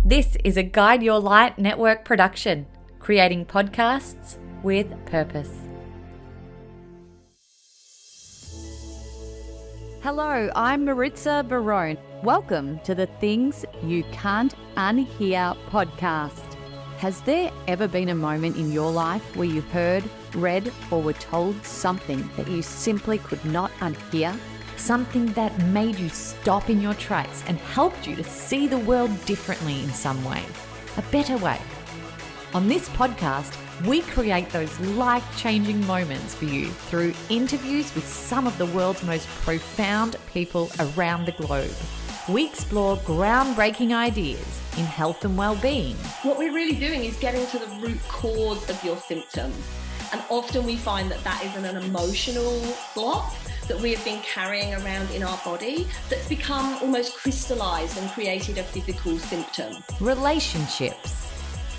This is a Guide Your Light network production, creating podcasts with purpose. Hello, I'm Maritza Barone. Welcome to the Things You Can't Unhear podcast. Has there ever been a moment in your life where you heard, read, or were told something that you simply could not unhear? Something that made you stop in your tracks and helped you to see the world differently in some way, a better way. On this podcast, we create those life-changing moments for you through interviews with some of the world's most profound people around the globe. We explore groundbreaking ideas in health and well-being. What we're really doing is getting to the root cause of your symptoms. And often we find that is an emotional block that we have been carrying around in our body that's become almost crystallized and created a physical symptom. Relationships.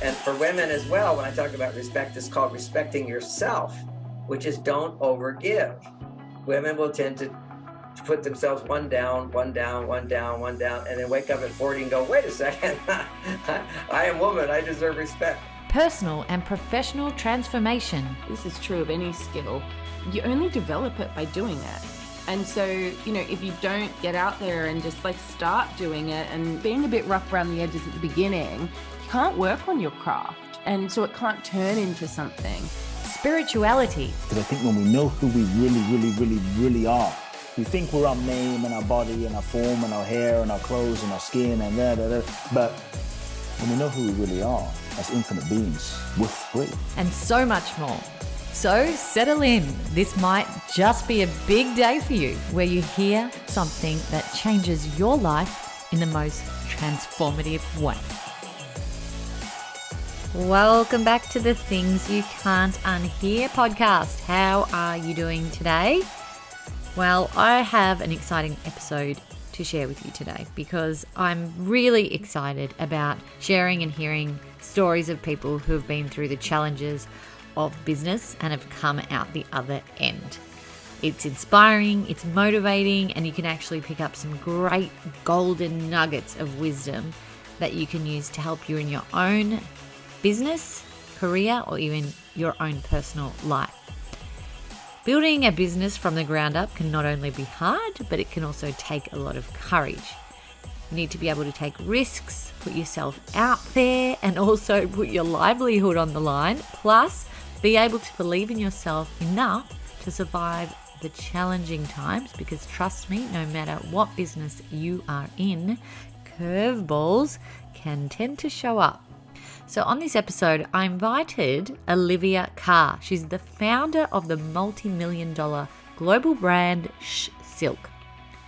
And for women as well, when I talk about respect, it's called respecting yourself, which is don't overgive. Women will tend to put themselves one down, and then wake up at 40 and go, wait a second, I am woman, I deserve respect. Personal and professional transformation. This is true of any skill. You only develop it by doing it. And so, if you don't get out there and just start doing it and being a bit rough around the edges at the beginning, you can't work on your craft. And so it can't turn into something. Spirituality. Because I think when we know who we really are, we think we're our name and our body and our form and our hair and our clothes and our skin and but when we know who we really are as infinite beings, we're free. And so much more. So settle in. This might just be a big day for you where you hear something that changes your life in the most transformative way. Welcome back to the Things You Can't Unhear podcast. How are you doing today? Well, I have an exciting episode to share with you today because I'm really excited about sharing and hearing stories of people who have been through the challenges of business and have come out the other end. It's inspiring, it's motivating, and you can actually pick up some great golden nuggets of wisdom that you can use to help you in your own business, career, or even your own personal life. Building a business from the ground up can not only be hard, but it can also take a lot of courage. You need to be able to take risks, put yourself out there, and also put your livelihood on the line, plus be able to believe in yourself enough to survive the challenging times, because trust me, no matter what business you are in, curveballs can tend to show up. So on this episode, I invited Olivia Carr. She's the founder of the multi-million-dollar global brand Shhh Silk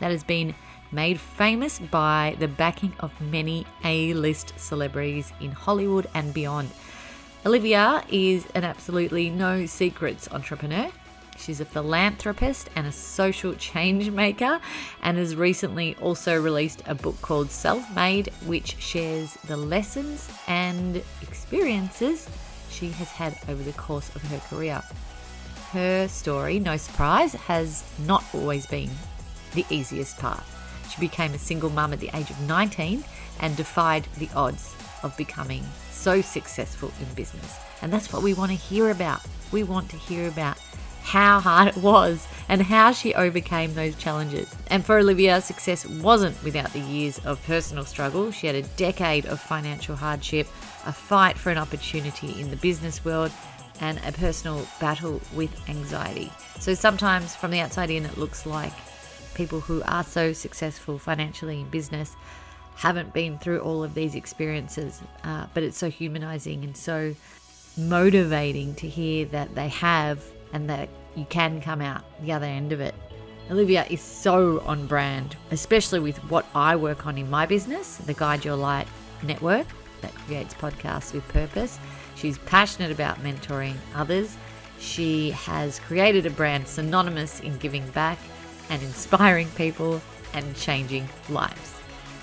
that has been made famous by the backing of many A-list celebrities in Hollywood and beyond. Olivia is an absolutely no secrets entrepreneur. She's a philanthropist and a social change maker, and has recently also released a book called Self-Made, which shares the lessons and experiences she has had over the course of her career. Her story, no surprise, has not always been the easiest part. She became a single mum at the age of 19 and defied the odds of becoming so successful in business. And that's what we want to hear about. We want to hear about how hard it was and how she overcame those challenges. And for Olivia, success wasn't without the years of personal struggle. She had a decade of financial hardship, a fight for an opportunity in the business world, and a personal battle with anxiety. So sometimes from the outside in, it looks like people who are so successful financially in business haven't been through all of these experiences, but it's so humanizing and so motivating to hear that they have, and that you can come out the other end of it. Olivia is so on brand, especially with what I work on in my business, the Guide Your Light network that creates podcasts with purpose. She's passionate about mentoring others. She has created a brand synonymous in giving back and inspiring people and changing lives.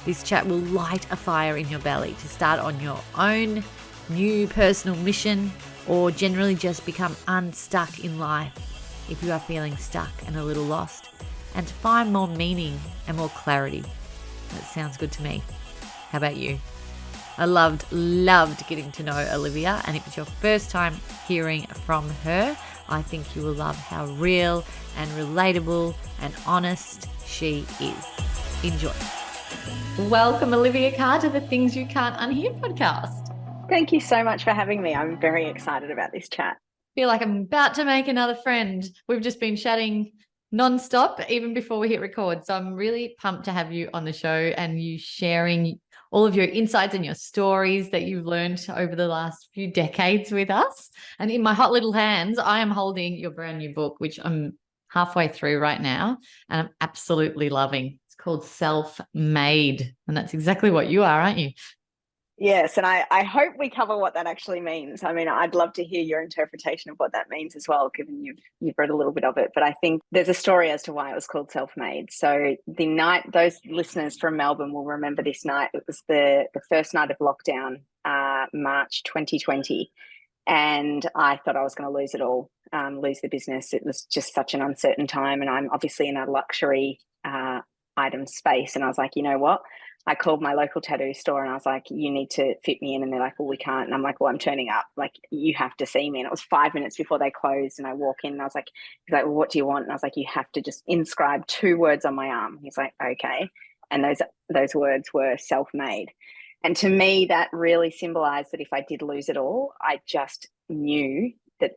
This chat will light a fire in your belly to start on your own new personal mission, or generally just become unstuck in life if you are feeling stuck and a little lost, and to find more meaning and more clarity. That sounds good to me. How about you? I loved getting to know Olivia. And if it's your first time hearing from her, I think you will love how real and relatable and honest she is. Enjoy. Welcome, Olivia Carr, to the Things You Can't Unhear podcast. Thank you so much for having me. I'm very excited about this chat. Feel like I'm about to make another friend. We've just been chatting nonstop even before we hit record. So I'm really pumped to have you on the show and you sharing all of your insights and your stories that you've learned over the last few decades with us. And in my hot little hands, I am holding your brand new book, which I'm halfway through right now, and I'm absolutely loving. It's called Self-Made, and that's exactly what you are, aren't you? Yes, and I hope we cover what that actually means. I mean, I'd love to hear your interpretation of what that means as well, given you've read a little bit of it. But I think there's a story as to why it was called Self-Made. So the night, those listeners from Melbourne will remember this night. It was the first night of lockdown, March 2020. And I thought I was going to lose it all, lose the business. It was just such an uncertain time. And I'm obviously in a luxury item space. And I was like, you know what? I called my local tattoo store and I was like, you need to fit me in. And they're like, well, we can't. And I'm like, well, I'm turning up. Like, you have to see me. And it was 5 minutes before they closed. And I walk in and I was like, he's like, well, what do you want? And I was like, you have to just inscribe 2 words on my arm. He's like, okay. And those words were self-made. And to me, that really symbolized that if I did lose it all, I just knew that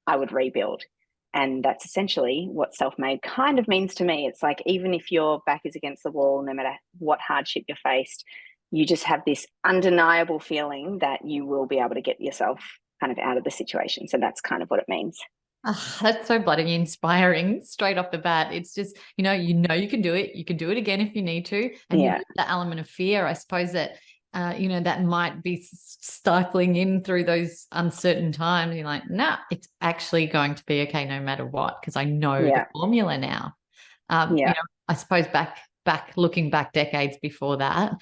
I would rebuild. And that's essentially what self-made kind of means to me. It's like, even if your back is against the wall, no matter what hardship you're faced, you just have this undeniable feeling that you will be able to get yourself kind of out of the situation. So that's kind of what it means. Oh, that's so bloody inspiring straight off the bat. It's just, you can do it. You can do it again if you need to. And Yeah. The element of fear, I suppose that, that might be stifling in through those uncertain times. You're like, nah, it's actually going to be okay no matter what, because I know the formula now. I suppose looking back decades before that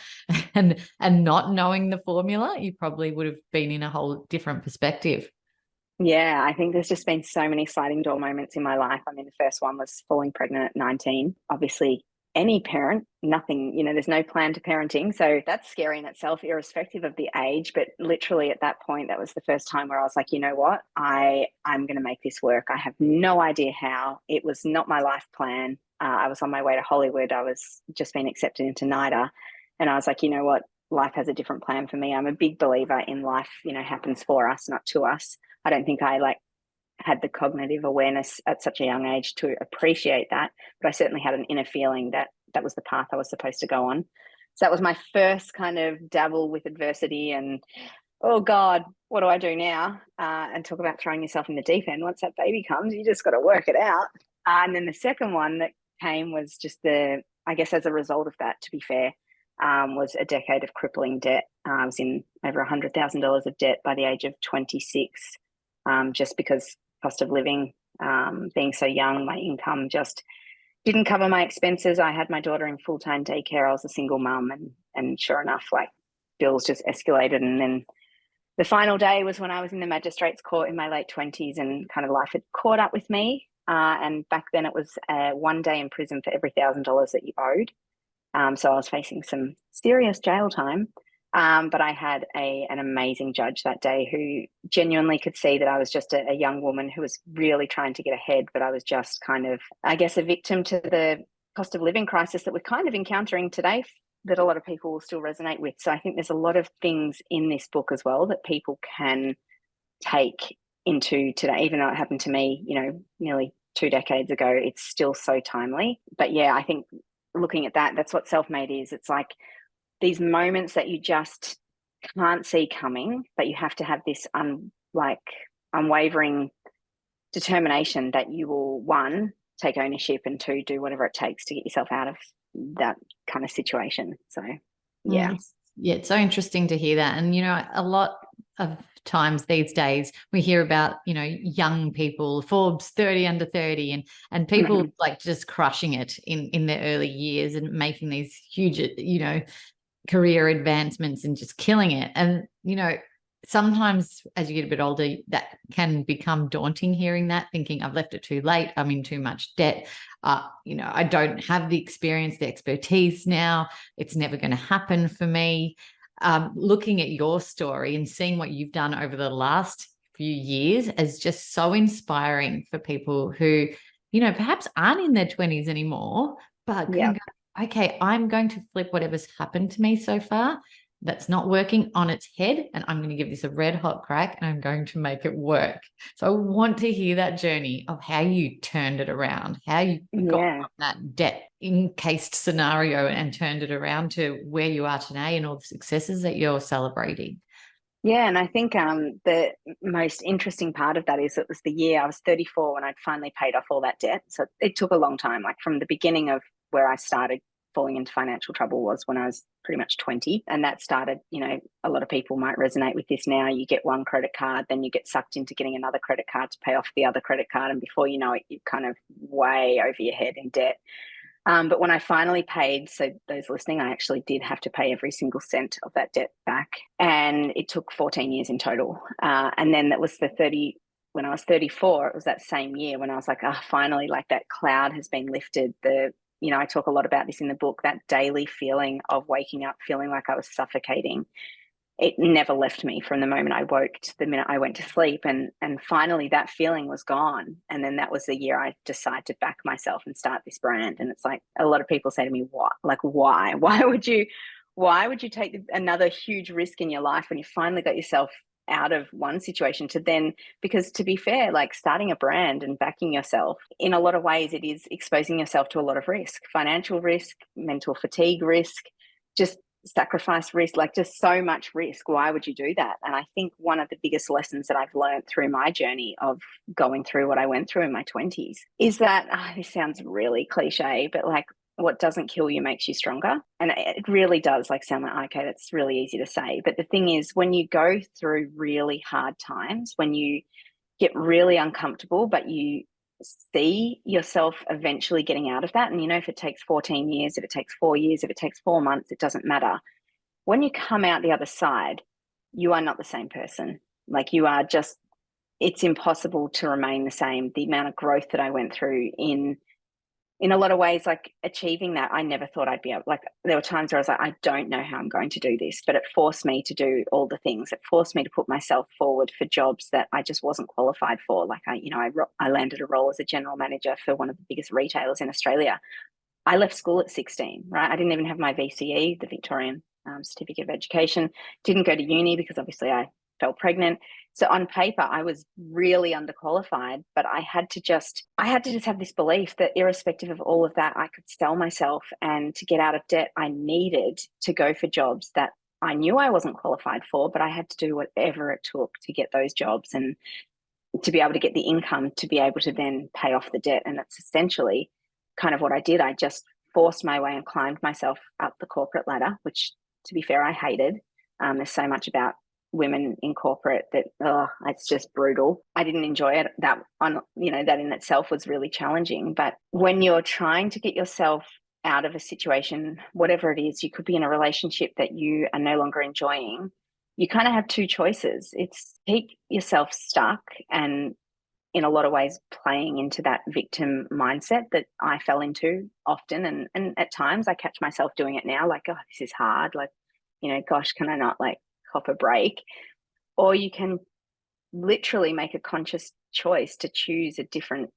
and not knowing the formula, you probably would have been in a whole different perspective. Yeah, I think there's just been so many sliding door moments in my life. I mean, the first one was falling pregnant at 19. Obviously, any parent, nothing, there's no plan to parenting. So that's scary in itself, irrespective of the age. But literally at that point, that was the first time where I was like, you know what, I'm going to make this work. I have no idea how. It was not my life plan. I was on my way to Hollywood. I was just being accepted into NIDA. And I was like, you know what, life has a different plan for me. I'm a big believer in life, happens for us, not to us. I don't think I had the cognitive awareness at such a young age to appreciate that, but I certainly had an inner feeling that that was the path I was supposed to go on. So that was my first kind of dabble with adversity and, oh God, what do I do now? And talk about throwing yourself in the deep end. Once that baby comes, you just got to work it out. And then the second one that came was just I guess as a result of that, to be fair, was a decade of crippling debt. I was in over $100,000 of debt by the age of 26, just because cost of living, being so young, my income just didn't cover my expenses. I had my daughter in full-time daycare. I was a single mum, and sure enough, bills just escalated. And then the final day was when I was in the magistrate's court in my late 20s, and kind of life had caught up with me. And back then it was 1 day in prison for every $1,000 that you owed. So I was facing some serious jail time. But I had an amazing judge that day who genuinely could see that I was just a young woman who was really trying to get ahead, but I was just kind of, I guess, a victim to the cost of living crisis that we're kind of encountering today that a lot of people will still resonate with. So I think there's a lot of things in this book as well that people can take into today, even though it happened to me, nearly 2 decades ago. It's still so timely. But yeah, I think looking at that's what self-made is. It's like these moments that you just can't see coming, but you have to have this unwavering determination that you will, 1, take ownership, and 2, do whatever it takes to get yourself out of that kind of situation. So, yeah. Yeah, it's so interesting to hear that. And, a lot of times these days we hear about, young people, Forbes 30 under 30 and people just crushing it in their early years and making these huge, career advancements and just killing it. And, sometimes as you get a bit older, that can become daunting, hearing that, thinking I've left it too late, I'm in too much debt. I don't have the experience, the expertise now. It's never going to happen for me. looking at your story and seeing what you've done over the last few years is just so inspiring for people who, you know, perhaps aren't in their 20s anymore, but can go, okay, I'm going to flip whatever's happened to me so far that's not working on its head, and I'm going to give this a red hot crack, and I'm going to make it work. So I want to hear that journey of how you turned it around, how you got from that debt encased scenario and turned it around to where you are today and all the successes that you're celebrating. Yeah, and I think the most interesting part of that is it was the year I was 34 when I'd finally paid off all that debt. So it took a long time, like from the beginning of where I started falling into financial trouble was when I was pretty much 20. And that started, you know, a lot of people might resonate with this now. You get one credit card, then you get sucked into getting another credit card to pay off the other credit card. And before you know it, you're kind of way over your head in debt. But when I finally paid, so those listening, I actually did have to pay every single cent of that debt back. And it took 14 years in total. And then that was when I was 34, it was that same year when I was like, finally, like that cloud has been lifted. You know, I talk a lot about this in the book, that daily feeling of waking up, feeling like I was suffocating. It never left me from the moment I woke to the minute I went to sleep. And finally that feeling was gone. And then that was the year I decided to back myself and start this brand. And it's like, a lot of people say to me, what? Like, why would you take another huge risk in your life when you finally got yourself out of one situation to then, because to be fair, like starting a brand and backing yourself in a lot of ways, it is exposing yourself to a lot of risk, financial risk, mental fatigue risk, just sacrifice risk, like just so much risk. Why would you do that? And I think one of the biggest lessons that I've learned through my journey of going through what I went through in my 20s is that, this sounds really cliche, but like what doesn't kill you makes you stronger. And it really does like sound like, okay, that's really easy to say. But the thing is, when you go through really hard times, when you get really uncomfortable, but you see yourself eventually getting out of that. And, you know, if it takes 14 years, if it takes 4 years, if it takes 4 months, it doesn't matter. When you come out the other side, you are not the same person. Like you are just, it's impossible to remain the same. The amount of growth that I went through in a lot of ways, like achieving that, I never thought I'd be able, like there were times where I was like, I don't know how I'm going to do this, but it forced me to do all the things. It forced me to put myself forward for jobs that I just wasn't qualified for. Like I landed a role as a general manager for one of the biggest retailers in Australia. I left school at 16, right? I didn't even have my VCE, the Victorian Certificate of Education, didn't go to uni because obviously I fell pregnant. So on paper, I was really underqualified, but I had to just have this belief that irrespective of all of that, I could sell myself, and to get out of debt, I needed to go for jobs that I knew I wasn't qualified for, but I had to do whatever it took to get those jobs and to be able to get the income to be able to then pay off the debt. And that's essentially kind of what I did. I just forced my way and climbed myself up the corporate ladder, which to be fair, I hated. There's so much about women in corporate that it's just brutal. I didn't enjoy it. That in itself was really challenging. But when you're trying to get yourself out of a situation, whatever it is, you could be in a relationship that you are no longer enjoying. You kind of have two choices. It's keep yourself stuck and in a lot of ways playing into that victim mindset that I fell into often. And at times I catch myself doing it now, like, this is hard. Like, gosh, can I not like cop a break? Or you can literally make a conscious choice to choose a different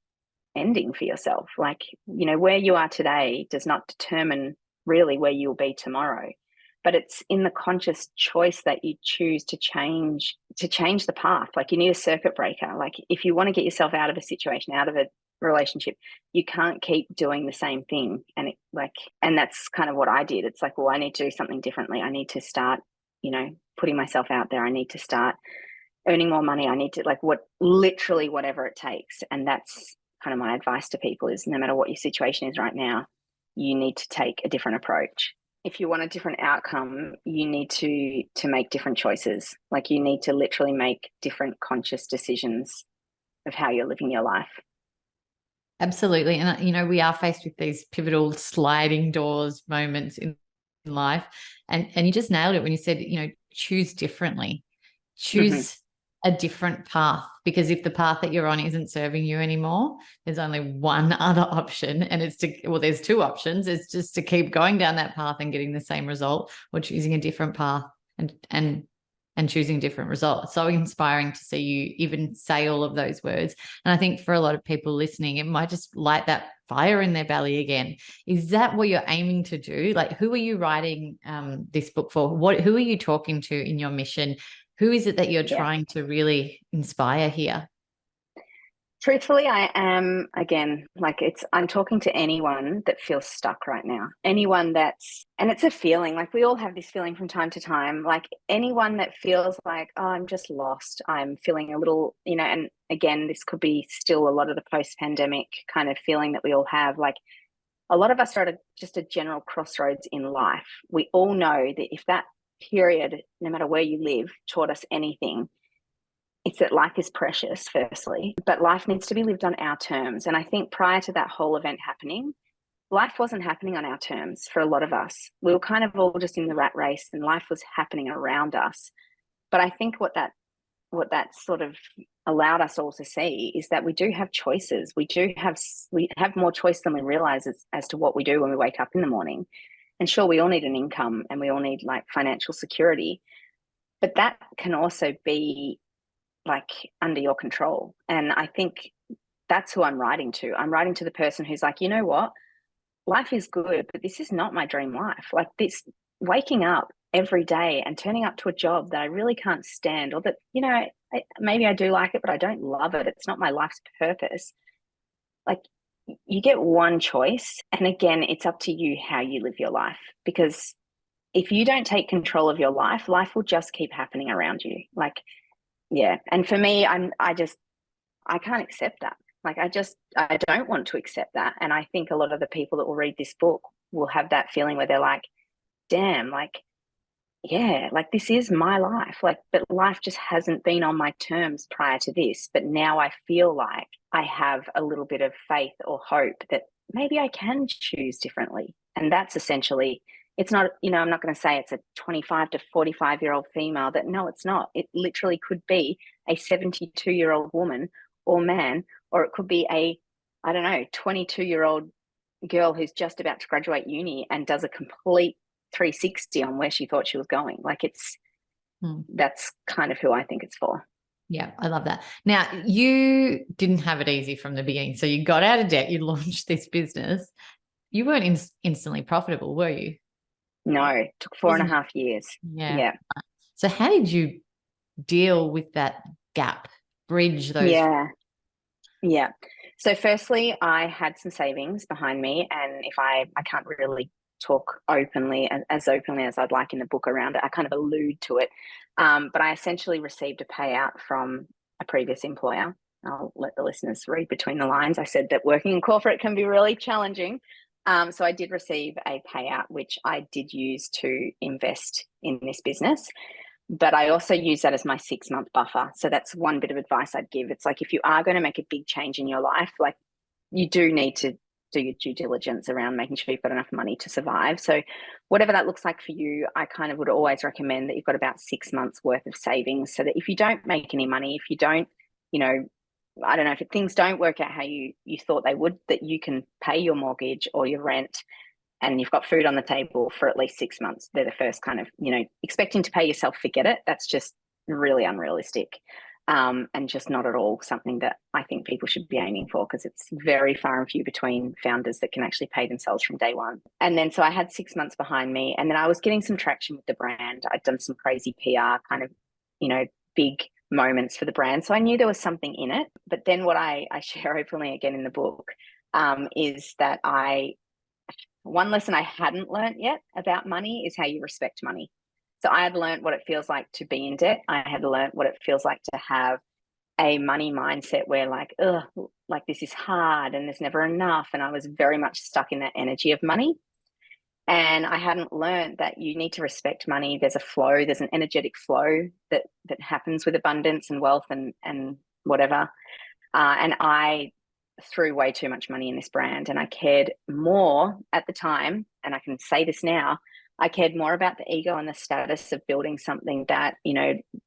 ending for yourself. Like, where you are today does not determine really where you'll be tomorrow, but it's in the conscious choice that you choose to change the path. Like, you need a circuit breaker. Like, if you want to get yourself out of a situation, out of a relationship, you can't keep doing the same thing. And that's kind of what I did. It's like, well, I need to do something differently. I need to start, putting myself out there. I need to start earning more money. I need to literally whatever it takes. And that's kind of my advice to people is no matter what your situation is right now, you need to take a different approach. If you want a different outcome, you need to make different choices. Like, you need to literally make different conscious decisions of how you're living your life. Absolutely. And, we are faced with these pivotal sliding doors moments in life. And you just nailed it when you said, choose differently, choose a different path, because if the path that you're on isn't serving you anymore, there's only one other option. And there's two options. It's just to keep going down that path and getting the same result, or choosing a different path and choosing different results. So inspiring to see you even say all of those words. And I think for a lot of people listening, it might just light that fire in their belly again. Is that what you're aiming to do? Like, who are you writing this book for? Who are you talking to in your mission? Who is it that you're trying to really inspire here? Truthfully, I am, again, like I'm talking to anyone that feels stuck right now. Anyone and it's a feeling, like we all have this feeling from time to time, like anyone that feels like, oh, I'm just lost. I'm feeling a little, and again, this could be still a lot of the post-pandemic kind of feeling that we all have. Like a lot of us are at just a general crossroads in life. We all know that if that period, no matter where you live, taught us anything, it's that life is precious, firstly, but life needs to be lived on our terms. And I think prior to that whole event happening, life wasn't happening on our terms for a lot of us. We were kind of all just in the rat race and life was happening around us. But I think what that sort of allowed us all to see is that we do have choices. We have more choice than we realize as to what we do when we wake up in the morning. And sure, we all need an income and we all need like financial security, but that can also be like under your control. And I think that's who I'm writing to. I'm writing to the person who's like, you know what, life is good, but this is not my dream life. Like this, waking up every day and turning up to a job that I really can't stand, or that, maybe I do like it, but I don't love it. It's not my life's purpose. Like you get one choice. And again, it's up to you how you live your life, because if you don't take control of your life, life will just keep happening around you. Like, yeah. And for me, I can't accept that. Like, I don't want to accept that. And I think a lot of the people that will read this book will have that feeling where they're like, damn, like, yeah, like this is my life. Like, but life just hasn't been on my terms prior to this. But now I feel like I have a little bit of faith or hope that maybe I can choose differently. And that's essentially, it's not, I'm not going to say it's a 25 to 45-year-old female that, no, it's not. It literally could be a 72-year-old woman or man, or it could be a, 22-year-old girl who's just about to graduate uni and does a complete 360 on where she thought she was going. Like that's kind of who I think it's for. Yeah, I love that. Now, you didn't have it easy from the beginning. So you got out of debt, you launched this business. You weren't instantly profitable, were you? No, it took 4.5 years. Yeah. So how did you deal with that gap, bridge those? Yeah. So firstly, I had some savings behind me, and if I can't really talk openly, as openly as I'd like in the book around it, I kind of allude to it. But I essentially received a payout from a previous employer. I'll let the listeners read between the lines. I said that working in corporate can be really challenging. So I did receive a payout, which I did use to invest in this business. But I also use that as my 6-month buffer. So that's one bit of advice I'd give. It's like, if you are going to make a big change in your life, like you do need to do your due diligence around making sure you've got enough money to survive. So whatever that looks like for you, I kind of would always recommend that you've got about 6 months worth of savings, so that if you don't make any money, if you don't, I don't know, if things don't work out how you thought they would, that you can pay your mortgage or your rent and you've got food on the table for at least 6 months. They're the first kind of, expecting to pay yourself, forget it. That's just really unrealistic. And just not at all something that I think people should be aiming for, because it's very far and few between founders that can actually pay themselves from day one. And then so I had 6 months behind me, and then I was getting some traction with the brand. I'd done some crazy PR kind of, big moments for the brand. So I knew there was something in it. But then what I share openly again in the book is that one lesson I hadn't learned yet about money is how you respect money. So I had learned what it feels like to be in debt. I had learned what it feels like to have a money mindset where like this is hard and there's never enough. And I was very much stuck in that energy of money. And I hadn't learned that you need to respect money. There's a flow, there's an energetic flow that happens with abundance and wealth and whatever. And I threw way too much money in this brand, and I cared more at the time, and I can say this now, I cared more about the ego and the status of building something that,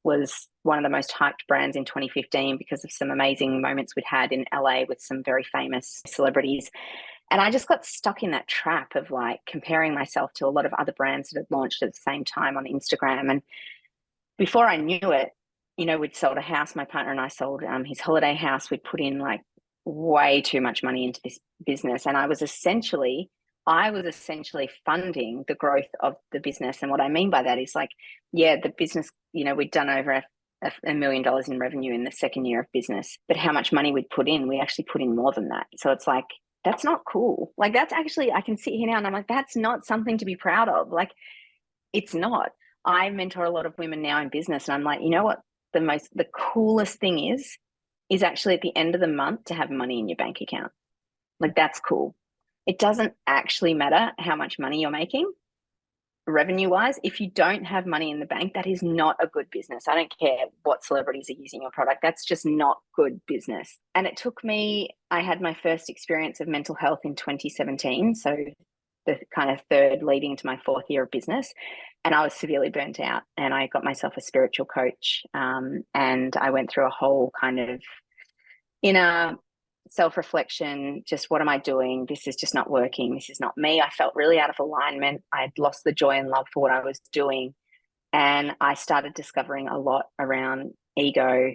was one of the most hyped brands in 2015 because of some amazing moments we'd had in LA with some very famous celebrities. And I just got stuck in that trap of like comparing myself to a lot of other brands that had launched at the same time on Instagram. And before I knew it, we'd sold a house. My partner and I sold his holiday house. We'd put in like way too much money into this business. And I was essentially funding the growth of the business. And what I mean by that is like, yeah, the business, we'd done over $1 million in revenue in the second year of business, but how much money we'd put in, we actually put in more than that. So it's like, that's not cool. Like, that's actually, I can sit here now and I'm like, that's not something to be proud of. Like, it's not. I mentor a lot of women now in business, and I'm like, you know what? The coolest thing is actually at the end of the month to have money in your bank account. Like, that's cool. It doesn't actually matter how much money you're making revenue wise. If you don't have money in the bank, that is not a good business. I don't care what celebrities are using your product. That's just not good business. And it took me, I had my first experience of mental health in 2017. So the kind of third leading into my fourth year of business. And I was severely burnt out, and I got myself a spiritual coach. And I went through a whole kind of inner self-reflection, just what am I doing? This is just not working. This is not me. I felt really out of alignment. I'd lost the joy and love for what I was doing. And I started discovering a lot around ego,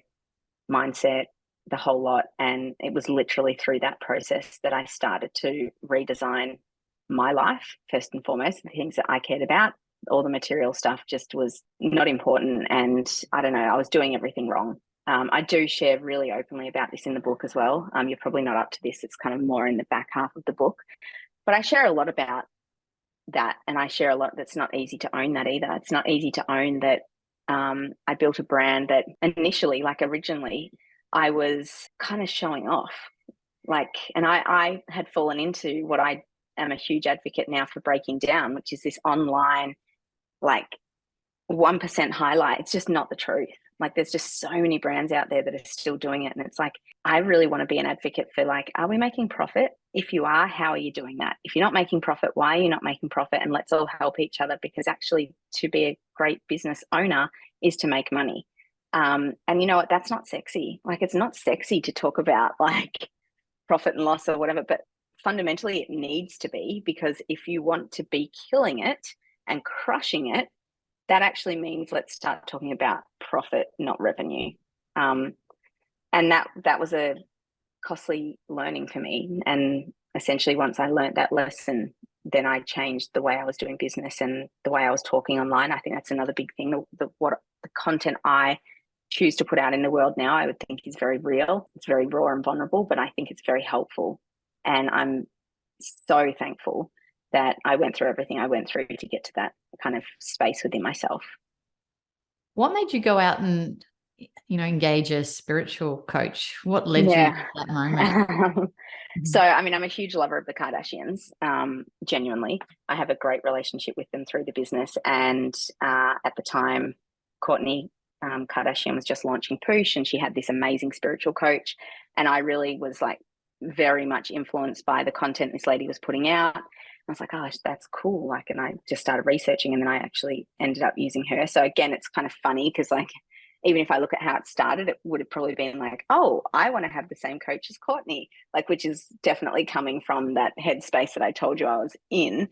mindset, the whole lot. And it was literally through that process that I started to redesign my life, first and foremost, the things that I cared about. All the material stuff just was not important. And I don't know, I was doing everything wrong. I do share really openly about this in the book as well. You're probably not up to this. It's kind of more in the back half of the book. But I share a lot about that. And I share a lot that's not easy to own that either. It's not easy to own that I built a brand that initially, like originally, I was kind of showing off. Like, and I had fallen into what I am a huge advocate now for breaking down, which is this online, like 1% highlight. It's just not the truth. Like, there's just so many brands out there that are still doing it. And it's like, I really want to be an advocate for like, are we making profit? If you are, how are you doing that? If you're not making profit, why are you not making profit? And let's all help each other, because actually to be a great business owner is to make money. And you know what? That's not sexy. Like, it's not sexy to talk about like profit and loss or whatever, but fundamentally it needs to be, because if you want to be killing it and crushing it, that actually means let's start talking about profit, not revenue. And that was a costly learning for me. And essentially once I learned that lesson, then I changed the way I was doing business and the way I was talking online. I think that's another big thing. The content I choose to put out in the world now, I would think is very real. It's very raw and vulnerable, but I think it's very helpful. And I'm so thankful that I went through everything I went through to get to that kind of space within myself. What made you go out and, engage a spiritual coach? What led you to that moment? So, I mean, I'm a huge lover of the Kardashians, genuinely. I have a great relationship with them through the business. And at the time, Kourtney Kardashian was just launching Poosh, and she had this amazing spiritual coach. And I really was like very much influenced by the content this lady was putting out. I was like, oh, that's cool. Like, and I just started researching, and then I actually ended up using her. So again, it's kind of funny because like, even if I look at how it started, it would have probably been like, oh, I want to have the same coach as Kourtney, like, which is definitely coming from that headspace that I told you I was in,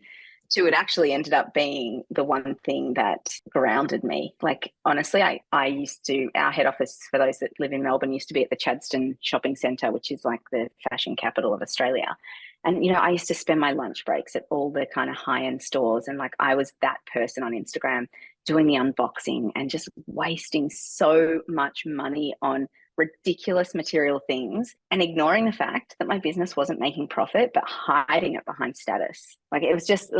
to it actually ended up being the one thing that grounded me. Like, honestly, I used to, our head office, for those that live in Melbourne, used to be at the Chadstone Shopping Centre, which is like the fashion capital of Australia. And, I used to spend my lunch breaks at all the kind of high-end stores. And like, I was that person on Instagram doing the unboxing and just wasting so much money on ridiculous material things and ignoring the fact that my business wasn't making profit, but hiding it behind status. Like, it was just,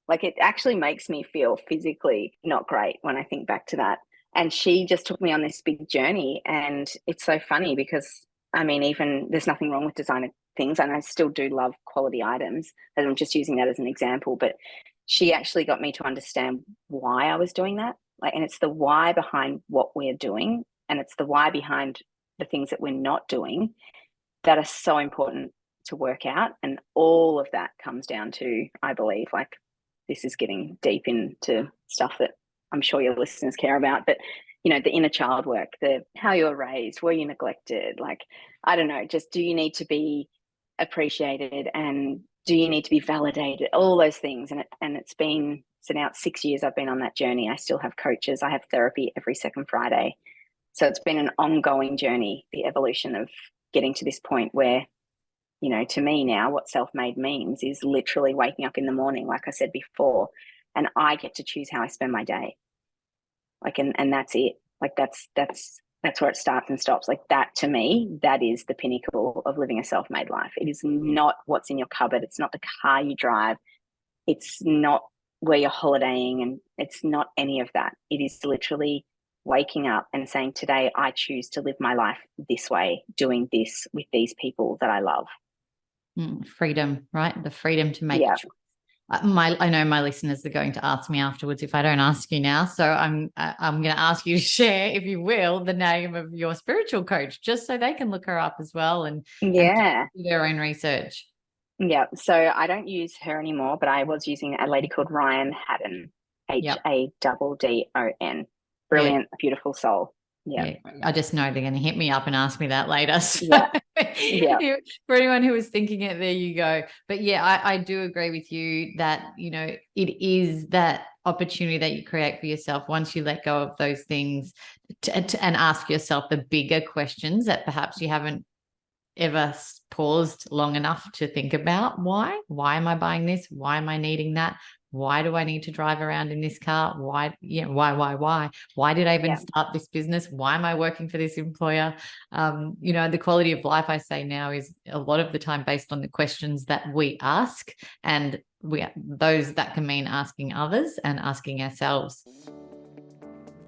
like, it actually makes me feel physically not great when I think back to that. And she just took me on this big journey. And it's so funny because, I mean, even there's nothing wrong with designer things, and I still do love quality items, and I'm just using that as an example, but she actually got me to understand why I was doing that. Like, and it's the why behind what we're doing, and it's the why behind the things that we're not doing that are so important to work out. And all of that comes down to, I believe, like, this is getting deep into stuff that I'm sure your listeners care about, but the inner child work, the how you were raised, were you neglected? Like, I don't know, just do you need to be appreciated and do you need to be validated? All those things. And it's been, so now it's 6 years I've been on that journey. I still have coaches. I have therapy every second Friday. So it's been an ongoing journey, the evolution of getting to this point where, you know, to me now, what self-made means is literally waking up in the morning, like I said before, and I get to choose how I spend my day. Like, and that's it. Like that's where it starts and stops. Like that, to me, that is the pinnacle of living a self-made life. It is not what's in your cupboard. It's not the car you drive. It's not where you're holidaying, and it's not any of that. It is literally waking up and saying, today I choose to live my life this way, doing this with these people that I love. Freedom, right? The freedom to make Yeah. choice. I know my listeners are going to ask me afterwards if I don't ask you now. So I'm going to ask you to share, if you will, the name of your spiritual coach, just so they can look her up as well and do their own research. Yeah. So I don't use her anymore, but I was using a lady called Ryan Haddon, Haddon. Brilliant, beautiful soul. Yeah. I just know they're going to hit me up and ask me that later. So for anyone who was thinking it, there you go. But yeah, I do agree with you that, you know, it is that opportunity that you create for yourself once you let go of those things and ask yourself the bigger questions that perhaps you haven't ever paused long enough to think about. Why am I buying this? Why am I needing that? Why do I need to drive around in this car? Why did I even start this business? Why am I working for this employer? You know, the quality of life, I say now, is a lot of the time based on the questions that we ask, and those that can mean asking others and asking ourselves.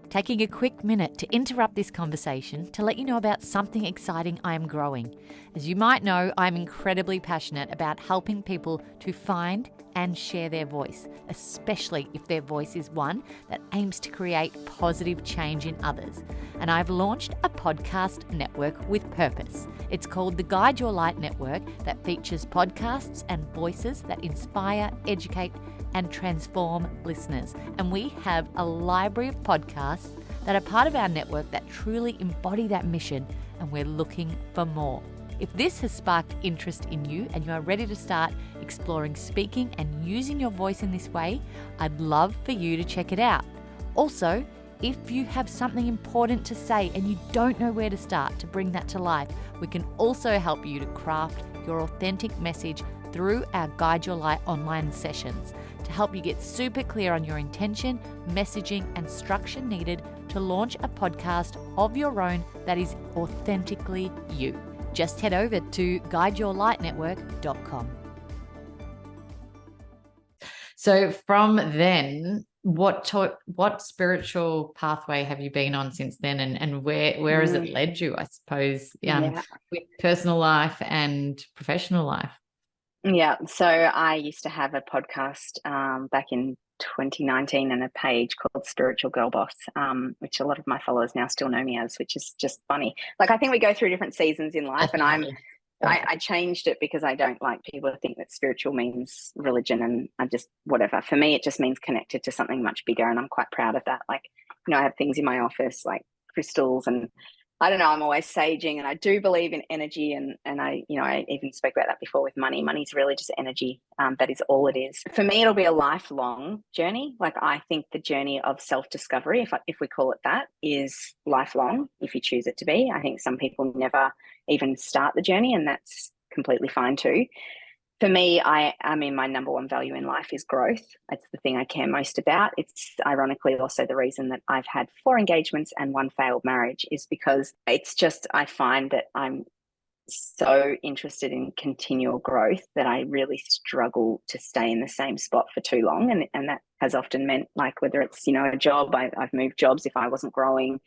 Taking a quick minute to interrupt this conversation to let you know about something exciting I am growing. As you might know, I'm incredibly passionate about helping people to find and share their voice, especially if their voice is one that aims to create positive change in others. And I've launched a podcast network with purpose. It's called the Guide Your Light Network, that features podcasts and voices that inspire, educate, and transform listeners. And we have a library of podcasts that are part of our network that truly embody that mission, and we're looking for more. If this has sparked interest in you and you are ready to start exploring speaking and using your voice in this way, I'd love for you to check it out. Also, if you have something important to say and you don't know where to start to bring that to life, we can also help you to craft your authentic message through our Guide Your Light online sessions to help you get super clear on your intention, messaging, and structure needed to launch a podcast of your own that is authentically you. Just head over to guideyourlightnetwork.com. So from then, what spiritual pathway have you been on since then, and where has it led you, I suppose, with personal life and professional life? Yeah, so I used to have a podcast back in 2019 and a page called Spiritual Girl Boss, which a lot of my followers now still know me as, which is just funny. Like, I think we go through different seasons in life, and I changed it because I don't like people to think that spiritual means religion, and I just, whatever. For me, it just means connected to something much bigger, and I'm quite proud of that. Like, you know, I have things in my office like crystals, and I don't know, I'm always saging, and I do believe in energy, and I even spoke about that before with money. Money's really just energy. That is all it is. For me, it'll be a lifelong journey. Like, I think the journey of self-discovery, if we call it that, is lifelong if you choose it to be. I think some people never even start the journey, and that's completely fine too. For me, I mean, my number one value in life is growth. It's the thing I care most about. It's ironically also the reason that I've had 4 engagements and 1 failed marriage, is because it's just, I find that I'm so interested in continual growth that I really struggle to stay in the same spot for too long. And that has often meant, like, whether it's, you know, a job, I've moved jobs if I wasn't growing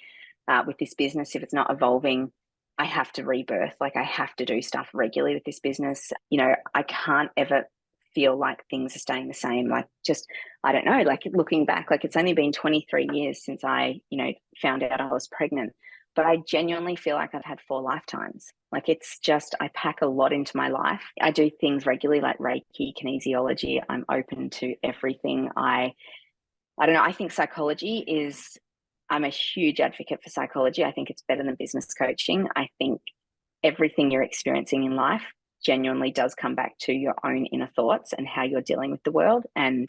with this business, if it's not evolving, I have to rebirth. Like, I have to do stuff regularly with this business. You know, I can't ever feel like things are staying the same. Like, just, I don't know, like, looking back, like, it's only been 23 years since I, you know, found out I was pregnant, but I genuinely feel like I've had 4 lifetimes. Like, it's just, I pack a lot into my life. I do things regularly like Reiki, kinesiology. I'm open to everything. I don't know. I think psychology is, I'm a huge advocate for psychology. I think it's better than business coaching. I think everything you're experiencing in life genuinely does come back to your own inner thoughts and how you're dealing with the world, and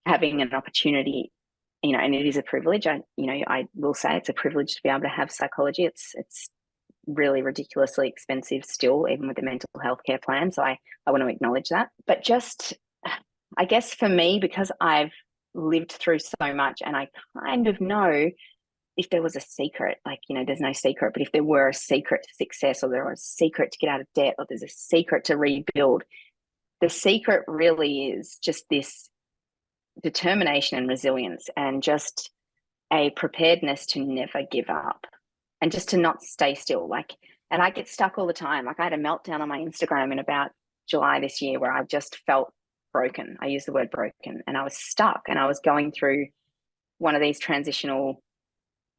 having an opportunity, and it is a privilege. I will say it's a privilege to be able to have psychology. It's really ridiculously expensive still, even with the mental health care plan. So I want to acknowledge that. But just, I guess for me, because I've lived through so much and I kind of know if there was a secret, there's no secret, but if there were a secret to success, or there was a secret to get out of debt, or there's a secret to rebuild, the secret really is just this determination and resilience, and just a preparedness to never give up, and just to not stay still. And I get stuck all the time. I had a meltdown on my Instagram in about July this year where I just felt broken. I use the word broken, and I was stuck, and I was going through one of these transitional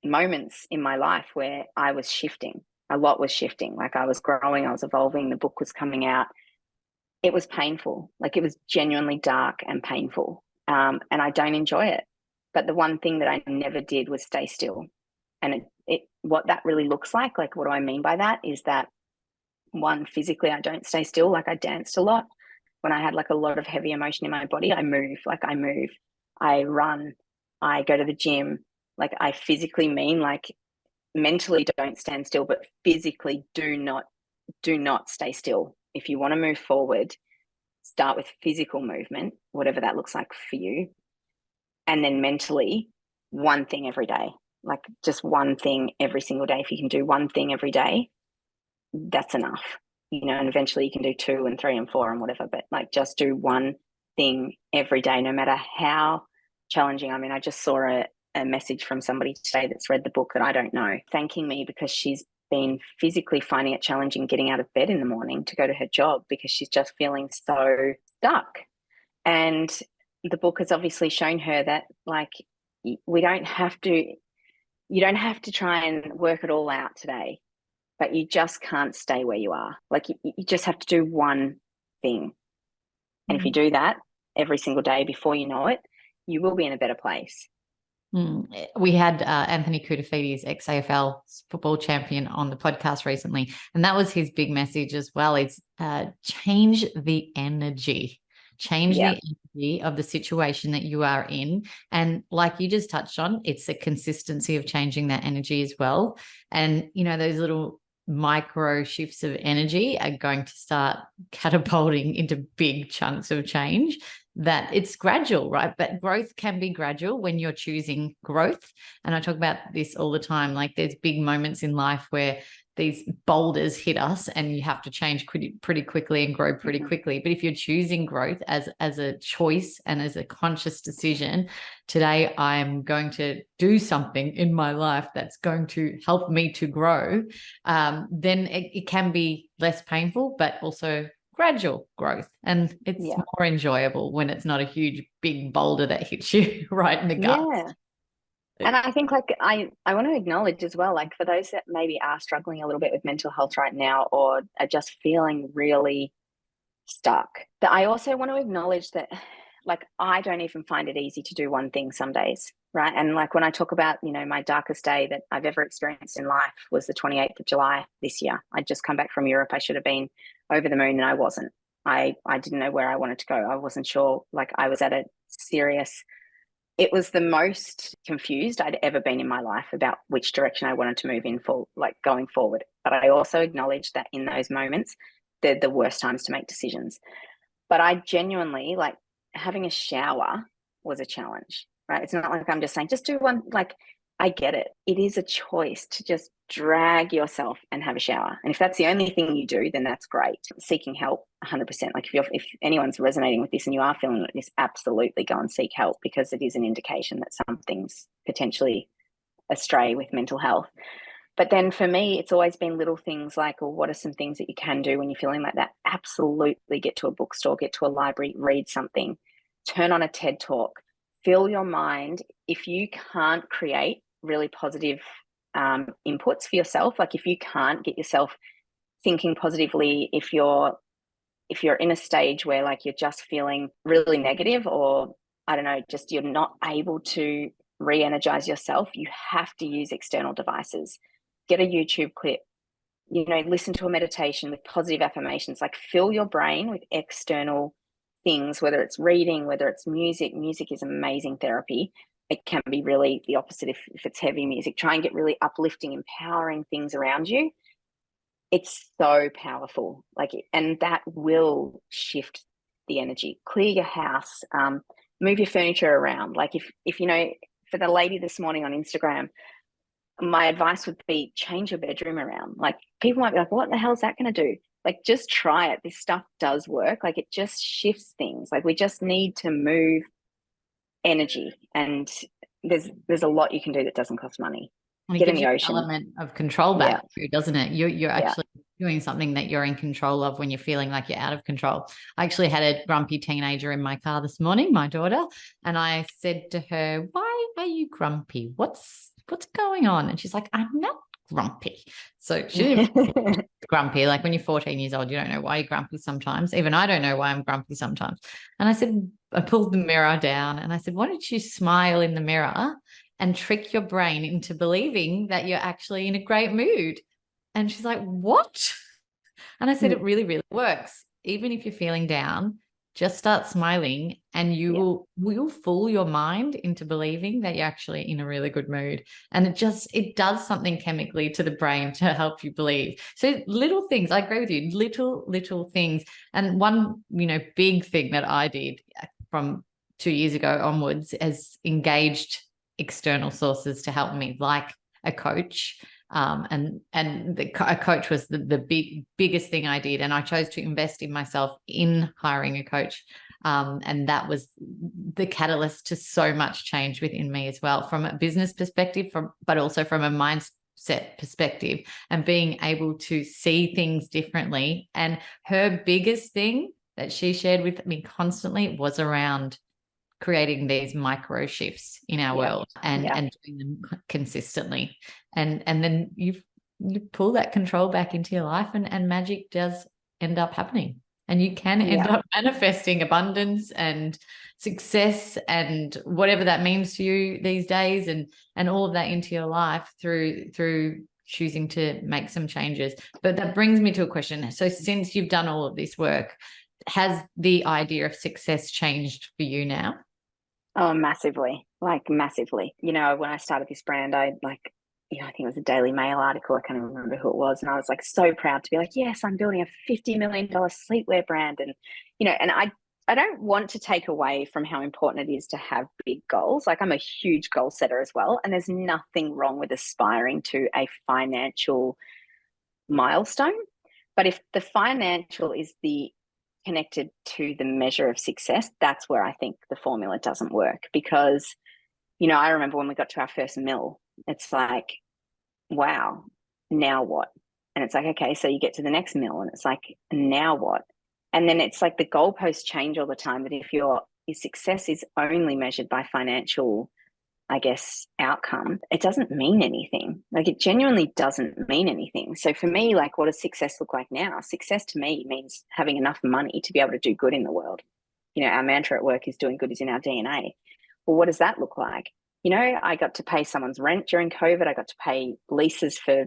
moments in my life where I was shifting. A lot was shifting. I was growing, I was evolving, the book was coming out. It was painful. It was genuinely dark and painful. And I don't enjoy it. But the one thing that I never did was stay still. And what that really looks like what do I mean by that is that, one, physically, I don't stay still. I danced a lot. When I had a lot of heavy emotion in my body, I move. I run, I go to the gym. I physically mean, mentally don't stand still, but physically do not stay still. If you want to move forward, start with physical movement, whatever that looks like for you. And then mentally, one thing every day, just one thing every single day. If you can do one thing every day, that's enough, and eventually you can do 2 and 3 and 4 and whatever, but just do one thing every day, no matter how challenging. I mean, I just saw a message from somebody today that's read the book that I don't know, thanking me because she's been physically finding it challenging getting out of bed in the morning to go to her job because she's just feeling so stuck. And the book has obviously shown her that you don't have to try and work it all out today, but you just can't stay where you are. You just have to do one thing. And if you do that every single day, before you know it, you will be in a better place. We had Anthony Koutafidis, ex-AFL football champion, on the podcast recently, and that was his big message as well. It's change the energy. Change the energy of the situation that you are in. And like you just touched on, it's the consistency of changing that energy as well. And, those little micro shifts of energy are going to start catapulting into big chunks of change. That it's gradual, right? But growth can be gradual when you're choosing growth. And I talk about this all the time. There's big moments in life where these boulders hit us and you have to change pretty quickly and grow pretty quickly. But if you're choosing growth as a choice and as a conscious decision, today I'm going to do something in my life that's going to help me to grow, then it can be less painful, but also gradual growth. And it's more enjoyable when it's not a huge, big boulder that hits you right in the gut. Yeah. And I think I want to acknowledge as well, for those that maybe are struggling a little bit with mental health right now, or are just feeling really stuck, that I also want to acknowledge that I don't even find it easy to do one thing some days, right? And when I talk about, my darkest day that I've ever experienced in life was the 28th of July this year. I'd just come back from Europe. I should have been over the moon and I wasn't. I didn't know where I wanted to go. I wasn't sure. I was at a serious, it was the most confused I'd ever been in my life about which direction I wanted to move in for, going forward. But I also acknowledge that in those moments, they're the worst times to make decisions. But I genuinely, having a shower was a challenge, right? It's not I'm just saying, just do one. I get it. It is a choice to just drag yourself and have a shower. And if that's the only thing you do, then that's great. Seeking help, 100%. If anyone's resonating with this and you are feeling this, absolutely go and seek help, because it is an indication that something's potentially astray with mental health. But then for me, it's always been little things what are some things that you can do when you're feeling like that? Absolutely get to a bookstore, get to a library, read something, turn on a TED Talk, fill your mind. If you can't create really positive inputs for yourself, if you can't get yourself thinking positively, if you're in a stage where you're just feeling really negative, or I don't know, just you're not able to re-energize yourself, you have to use external devices. Get a YouTube clip, listen to a meditation with positive affirmations, like fill your brain with external things, whether it's reading, whether it's music. Music is amazing therapy. It can be really the opposite if it's heavy music. Try and get really uplifting, empowering things around you. It's so powerful. And that will shift the energy. Clear your house, move your furniture around. Like if for the lady this morning on Instagram, my advice would be change your bedroom around. Like, people might be like, what the hell is that going to do? Like, just try it. This stuff does work. Like, it just shifts things. Like, we just need to move energy, and there's a lot you can do that doesn't cost money. And it Get in gives the you ocean. an element of control back, Yeah. doesn't it? You're actually doing something that you're in control of when you're feeling like you're out of control. I actually had a grumpy teenager in my car this morning, my daughter, and I said to her, "Why are you grumpy? What's going on?" And she's like, "I'm not grumpy." So she didn't grumpy. Like, when you're 14 years old, you don't know why you're grumpy sometimes. Even I don't know why I'm grumpy sometimes. And I pulled the mirror down and I said, "Why don't you smile in the mirror and trick your brain into believing that you're actually in a great mood?" And she's like, "What?" And I said, "It really, really works. Even if you're feeling down, just start smiling and you will fool your mind into believing that you're actually in a really good mood." And it does something chemically to the brain to help you believe. So little things, I agree with you, little things. And one, big thing that I did from 2 years ago onwards is engaged external sources to help me, like a coach. A coach was the biggest thing I did, and I chose to invest in myself in hiring a coach, and that was the catalyst to so much change within me as well, from a business perspective, but also from a mindset perspective, and being able to see things differently. And her biggest thing that she shared with me constantly was around creating these micro shifts in our world and doing them consistently. And then you pull that control back into your life, and magic does end up happening. And you can end up manifesting abundance and success and whatever that means to you these days, and all of that into your life through choosing to make some changes. But that brings me to a question. So since you've done all of this work, has the idea of success changed for you now? Oh, massively, massively. When I started this brand, I think it was a Daily Mail article. I can't even remember who it was. And I was so proud to be like, yes, I'm building a $50 million sleepwear brand. And, and I don't want to take away from how important it is to have big goals. Like, I'm a huge goal setter as well. And there's nothing wrong with aspiring to a financial milestone. But if the financial is connected to the measure of success, that's where I think the formula doesn't work. Because, I remember when we got to our first mill, it's like, wow, now what? And it's like, okay, so you get to the next mill and it's like, now what? And then it's like the goalposts change all the time. That if your success is only measured by financial, I guess, outcome, it doesn't mean anything. Like, it genuinely doesn't mean anything. So for me, what does success look like now? Success to me means having enough money to be able to do good in the world. Our mantra at work is doing good is in our DNA. Well, what does that look like? I got to pay someone's rent during COVID. I got to pay leases for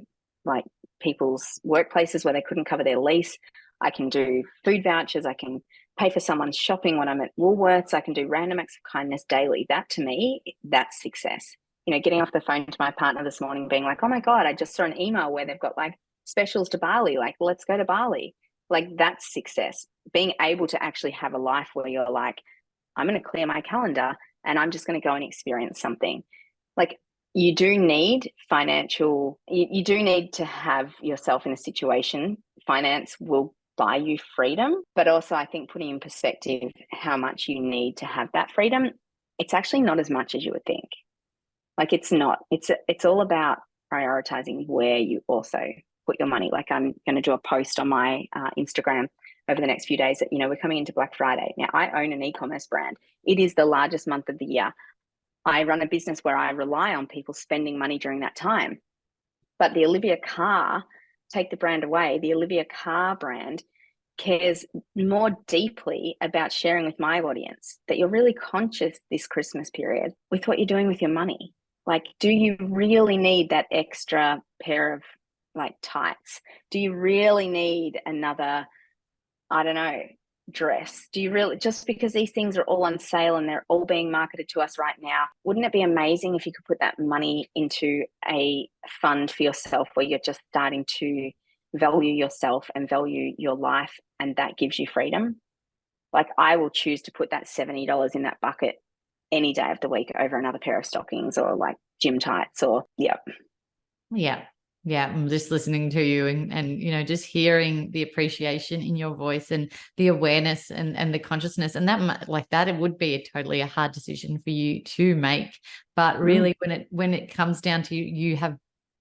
people's workplaces where they couldn't cover their lease. I can do food vouchers. I can pay for someone's shopping when I'm at Woolworths. I can do random acts of kindness daily. That, to me, that's success. Getting off the phone to my partner this morning being like, oh my God, I just saw an email where they've got specials to Bali. Let's go to Bali. That's success. Being able to actually have a life where you're like, I'm going to clear my calendar and I'm just going to go and experience something. You do need you do need to have yourself in a situation. Finance will buy you freedom, but also I think putting in perspective how much you need to have that freedom, it's actually not as much as you would think. It's not. It's all about prioritizing where you also put your money. I'm going to do a post on my Instagram over the next few days that, we're coming into Black Friday. Now, I own an e-commerce brand. It is the largest month of the year. I run a business where I rely on people spending money during that time. But the Olivia Carr, take the brand away, the Olivia Carr brand cares more deeply about sharing with my audience that you're really conscious this Christmas period with what you're doing with your money. Do you really need that extra pair of like tights? Do you really need another, I don't know, dress? Do you really, just because these things are all on sale and they're all being marketed to us right now, wouldn't it be amazing if you could put that money into a fund for yourself where you're just starting to value yourself and value your life, and that gives you freedom? Like, I will choose to put that $70 in that bucket any day of the week over another pair of stockings or like gym tights or Yeah. I'm just listening to you and you know, just hearing the appreciation in your voice and the awareness and the consciousness, and that, like, that it would be totally a hard decision for you to make. But really, when it comes down to you have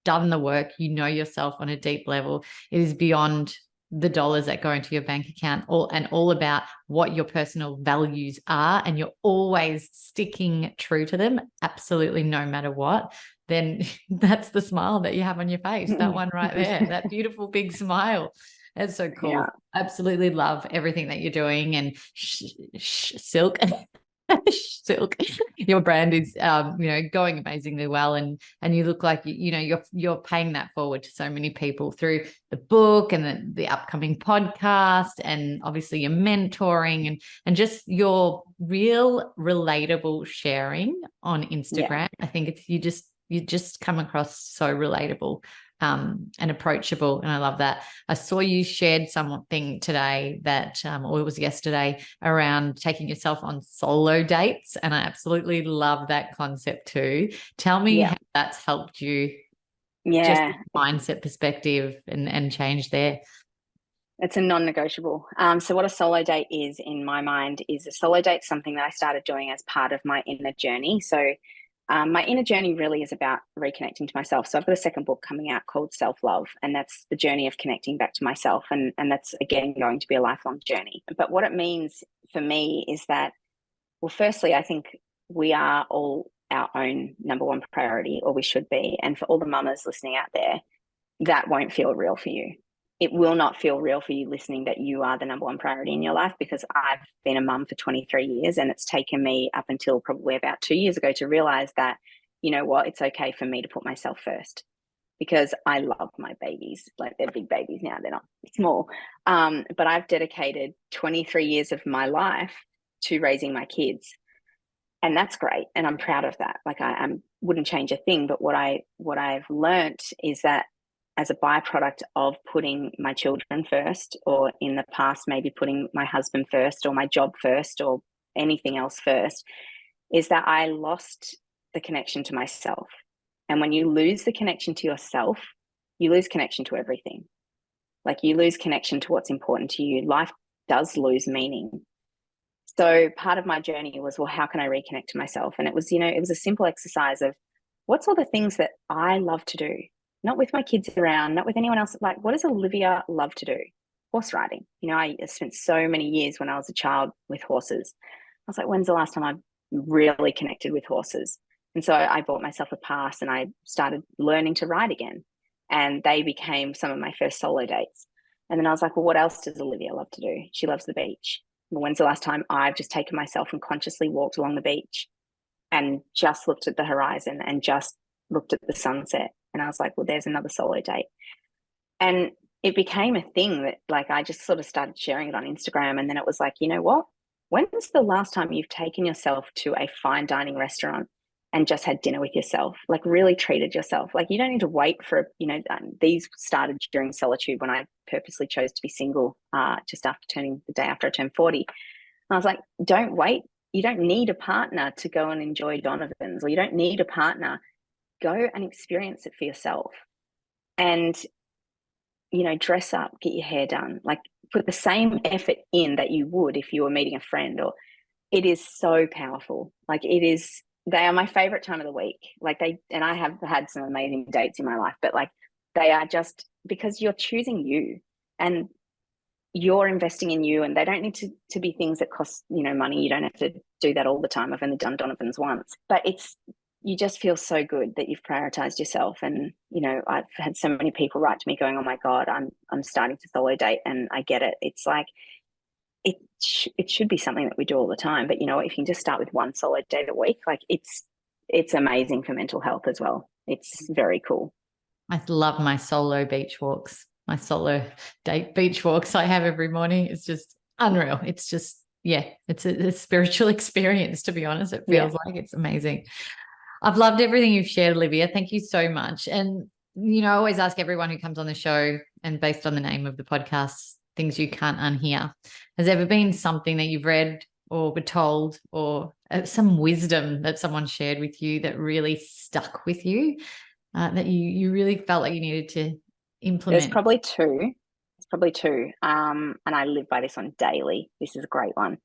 done the work, you know yourself on a deep level. It is beyond the dollars that go into your bank account, all about what your personal values are, and you're always sticking true to them, absolutely no matter what. Then that's the smile that you have on your face, that one right there, that beautiful big smile. That's so cool. Yeah. Absolutely love everything that you're doing. And Silk, Silk, your brand is you know, going amazingly well, and you look like you know, you're paying that forward to so many people through the book and the upcoming podcast, and obviously your mentoring and just your real relatable sharing on Instagram. Yeah. I think it's you just come across so relatable and approachable, and I love that. I saw you shared something today that or it was yesterday, around taking yourself on solo dates, and I absolutely love that concept too. Tell me how that's helped you, just mindset perspective and change there. It's a non-negotiable. So what a solo date is, in my mind, is a solo date something that I started doing as part of my inner journey. So my inner journey really is about reconnecting to myself. So I've got a second book coming out called Self-Love, and that's the journey of connecting back to myself. And that's, again, going to be a lifelong journey. But what it means for me is that, well, firstly, I think we are all our own number one priority, or we should be. And for all the mamas listening out there, that won't feel real for you. It will not feel real for you listening that you are the number one priority in your life, because I've been a mum for 23 years, and it's taken me up until probably about 2 years ago to realize that, you know what, it's okay for me to put myself first, because I love my babies. Like, they're big babies now, they're not small. But I've dedicated 23 years of my life to raising my kids. And that's great. And I'm proud of that. Like, I wouldn't change a thing. But what I've learnt is that, as a byproduct of putting my children first, or in the past, maybe putting my husband first, or my job first, or anything else first, is that I lost the connection to myself. And when you lose the connection to yourself, you lose connection to everything. Like, you lose connection to what's important to you. Life does lose meaning. So part of my journey was, well, how can I reconnect to myself? And it was, it was a simple exercise of, what's all the things that I love to do? Not with my kids around, not with anyone else. Like, what does Olivia love to do? Horse riding. I spent so many years when I was a child with horses. I was like, when's the last time I really connected with horses? And so I bought myself a pass and I started learning to ride again. And they became some of my first solo dates. And then I was like, well, what else does Olivia love to do? She loves the beach. Well, when's the last time I've just taken myself and consciously walked along the beach and just looked at the horizon and just looked at the sunset? And I was like, well, there's another solo date. And it became a thing that, like, I just sort of started sharing it on Instagram. And then it was like, you know what? When was the last time you've taken yourself to a fine dining restaurant and just had dinner with yourself? Like, really treated yourself. Like, you don't need to wait for, these started during solitude when I purposely chose to be single just after the day after I turned 40. And I was like, don't wait. You don't need a partner to go and enjoy Donovan's, or you don't need a partner. Go and experience it for yourself. And, dress up, get your hair done, like, put the same effort in that you would if you were meeting a friend. Or it is so powerful. Like, they are my favorite time of the week. Like, and I have had some amazing dates in my life, but like, they are just because you're choosing you and you're investing in you, and they don't need to be things that cost, money. You don't have to do that all the time. I've only done Donovan's once, but you just feel so good that you've prioritized yourself. And, I've had so many people write to me going, oh my God, I'm starting to solo date. And I get it. It's like, it should be something that we do all the time. But if you can just start with one solo date a week, like, it's amazing for mental health as well. It's very cool. I love my solo beach walks, my solo date beach walks I have every morning. It's just unreal. It's just, yeah, it's a spiritual experience, to be honest. It feels like it's amazing. I've loved everything you've shared, Olivia. Thank you so much. And, I always ask everyone who comes on the show, and based on the name of the podcast, things you can't unhear. Has there ever been something that you've read or were told, or some wisdom that someone shared with you that really stuck with you, that you really felt like you needed to implement? There's probably two. It's probably two. And I live by this one daily. This is a great one.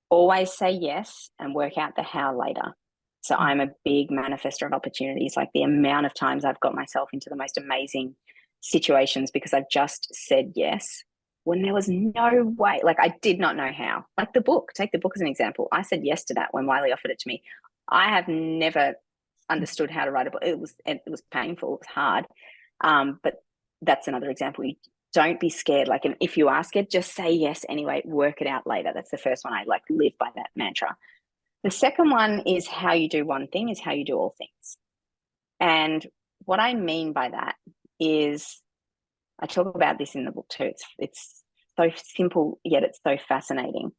Always say yes and work out the how later. So I'm a big manifester of opportunities. Like, the amount of times I've got myself into the most amazing situations because I've just said yes when there was no way. Like, I did not know how. Like the book, take the book as an example. I said yes to that when Wiley offered it to me. I have never understood how to write a book. It was painful. It was hard. But that's another example. You don't be scared. Like, and if you are scared, just say yes anyway. Work it out later. That's the first one. I live by that mantra. The second one is, how you do one thing is how you do all things. And what I mean by that is, I talk about this in the book too. It's so simple, yet it's so fascinating.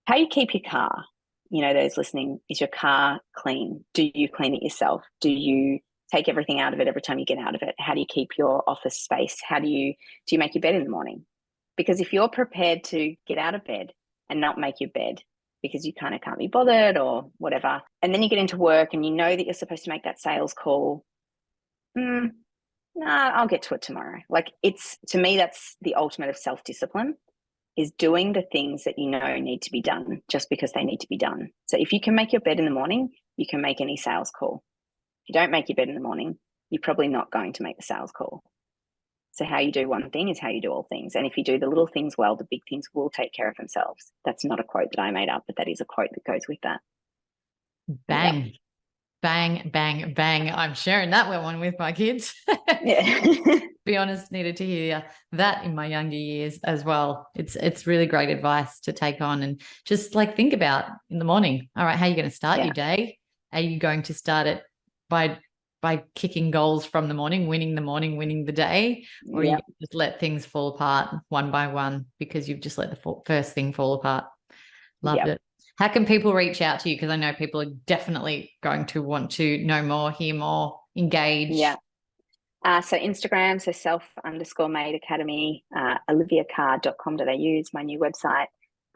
How you keep your car, those listening, is your car clean? Do you clean it yourself? Do you take everything out of it every time you get out of it? How do you keep your office space? Do you make your bed in the morning? Because if you're prepared to get out of bed and not make your bed because you kind of can't be bothered or whatever, and then you get into work and you know that you're supposed to make that sales call, I'll get to it tomorrow. Like, to me, that's the ultimate of self-discipline, is doing the things that you know need to be done just because they need to be done. So if you can make your bed in the morning, you can make any sales call. If you don't make your bed in the morning, you're probably not going to make the sales call. So how you do one thing is how you do all things. And if you do the little things well, the big things will take care of themselves. That's not a quote that I made up, but that is a quote that goes with that. Bang. Yep. Bang, bang, bang. I'm sharing that one with my kids. Yeah. Be honest, needed to hear that in my younger years as well. It's really great advice to take on, and just think about in the morning. All right, how are you going to start your day? Are you going to start it by kicking goals from the morning, winning the day, or you just let things fall apart one by one because you've just let the first thing fall apart? Loved it. How can people reach out to you? Because I know people are definitely going to want to know more, hear more, engage. Yeah. So Instagram, so self_made academy, oliviacarr.com.au is my new website.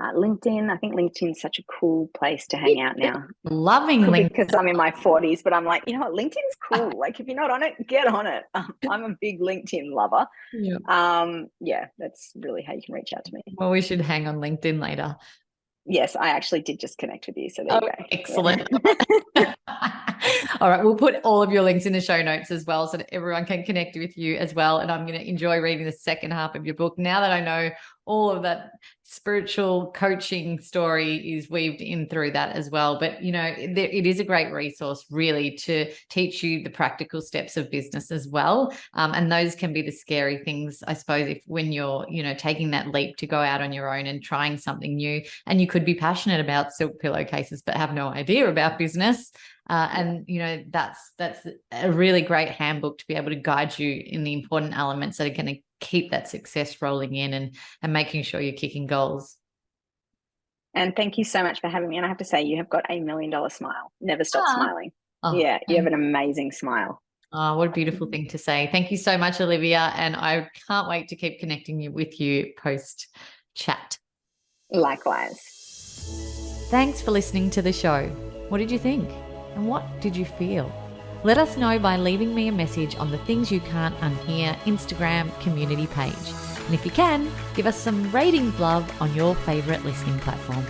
LinkedIn, I think LinkedIn's such a cool place to hang out now. Loving LinkedIn. Because I'm in my 40s, but I'm like, you know what, LinkedIn's cool. Like, if you're not on it, get on it. I'm a big LinkedIn lover. Yeah, that's really how you can reach out to me. Well, we should hang on LinkedIn later. Yes, I actually did just connect with you. So there you go. Excellent. Yeah. All right. We'll put all of your links in the show notes as well so that everyone can connect with you as well. And I'm going to enjoy reading the second half of your book now that I know all of that spiritual coaching story is weaved in through that as well. But, it is a great resource really to teach you the practical steps of business as well. And those can be the scary things, I suppose, when you're, taking that leap to go out on your own and trying something new. And you could be passionate about silk pillowcases, but have no idea about business. And, that's a really great handbook to be able to guide you in the important elements that are going to keep that success rolling in and making sure you're kicking goals. And thank you so much for having me. And I have to say, you have got $1 million smile. Never stop smiling. Yeah, you have an amazing smile. Oh, what a beautiful thing to say. Thank you so much, Olivia. And I can't wait to keep connecting with you post chat. Likewise. Thanks for listening to the show. What did you think? And what did you feel? Let us know by leaving me a message on the Things You Can't Unhear Instagram community page. And if you can, give us some ratings love on your favourite listening platform.